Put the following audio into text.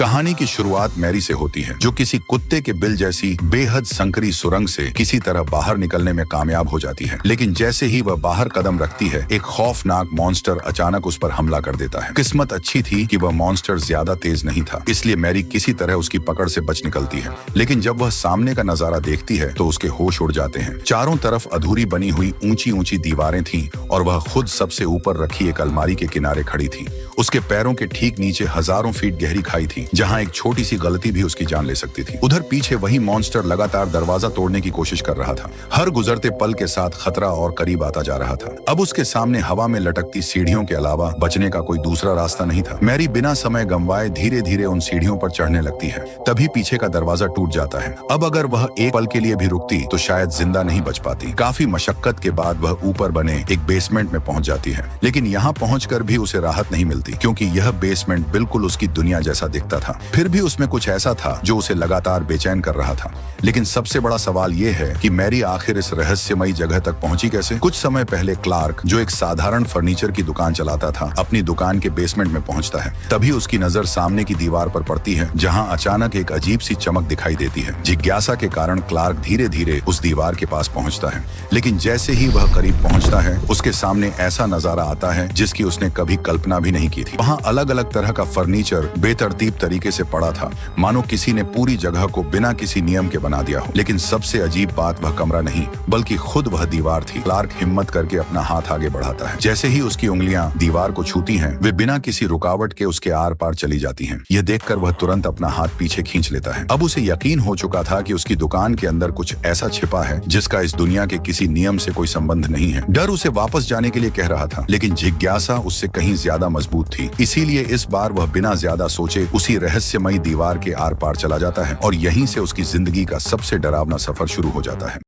कहानी की शुरुआत मैरी से होती है, जो किसी कुत्ते के बिल जैसी बेहद संकरी सुरंग से किसी तरह बाहर निकलने में कामयाब हो जाती है। लेकिन जैसे ही वह बाहर कदम रखती है, एक खौफनाक मॉन्स्टर अचानक उस पर हमला कर देता है। किस्मत अच्छी थी कि वह मॉन्स्टर ज्यादा तेज नहीं था, इसलिए मैरी किसी तरह उसकी पकड़ से बच निकलती है। लेकिन जब वह सामने का नजारा देखती है तो उसके होश उड़ जाते हैं। चारों तरफ अधूरी बनी हुई ऊंची ऊंची दीवारें थीं और वह खुद सबसे ऊपर रखी एक अलमारी के किनारे खड़ी थी। उसके पैरों के ठीक नीचे हजारों फीट गहरी खाई थी, जहां एक छोटी सी गलती भी उसकी जान ले सकती थी। उधर पीछे वही मॉन्स्टर लगातार दरवाजा तोड़ने की कोशिश कर रहा था। हर गुजरते पल के साथ खतरा और करीब आता जा रहा था। अब उसके सामने हवा में लटकती सीढ़ियों के अलावा बचने का कोई दूसरा रास्ता नहीं था। मैरी बिना समय गंवाए धीरे धीरे उन सीढ़ियों पर चढ़ने लगती है। तभी पीछे का दरवाजा टूट जाता है। अब अगर वह एक पल के लिए भी रुकती तो शायद जिंदा नहीं बच पाती। काफी मशक्कत के बाद वह ऊपर बने एक बेसमेंट में पहुंच जाती है, लेकिन यहाँ पहुंचकर भी उसे राहत नहीं मिलती, क्योंकि यह बेसमेंट बिल्कुल उसकी दुनिया जैसा दिखता था। फिर भी उसमें कुछ ऐसा था जो उसे लगातार बेचैन कर रहा था। लेकिन सबसे बड़ा सवाल यह है कि मैरी आखिर इस रहस्यमयी जगह तक पहुंची कैसे? कुछ समय पहले क्लार्क, जो एक साधारण फर्नीचर की दुकान चलाता था, अपनी दुकान के बेसमेंट में पहुंचता है। तभी उसकी नजर सामने की दीवार पर पड़ती है, जहां अचानक एक अजीब सी चमक दिखाई देती है। जिज्ञासा के कारण क्लार्क धीरे धीरे उस दीवार के पास पहुंचता है, लेकिन जैसे ही वह करीब पहुंचता है, उसके सामने ऐसा नजारा आता है जिसकी उसने कभी कल्पना भी नहीं की थी। वहां अलग अलग तरह का फर्नीचर बेतरतीब तरीके से पड़ा था, मानो किसी ने पूरी जगह को बिना किसी नियम के बना दिया हो। लेकिन सबसे अजीब बात वह कमरा नहीं, बल्कि खुद वह दीवार थी। क्लार्क हिम्मत करके अपना हाथ आगे बढ़ाता है। जैसे ही उसकी उंगलियां दीवार को छूती हैं, वे बिना किसी रुकावट के उसके आर पार चली जाती हैं। यह देखकर वह तुरंत अपना हाथ पीछे खींच लेता है। अब उसे यकीन हो चुका था कि उसकी दुकान के अंदर कुछ ऐसा छिपा है जिसका इस दुनिया के किसी नियम से कोई संबंध नहीं है। डर उसे वापस जाने के लिए कह रहा था, लेकिन जिज्ञासा उससे कहीं ज्यादा मजबूत थी। इसीलिए इस बार वह बिना ज्यादा सोचे उसी रहस्यमयी दीवार के आर पार चला जाता है और यहीं से उसकी जिंदगी का सबसे डरावना सफर शुरू हो जाता है।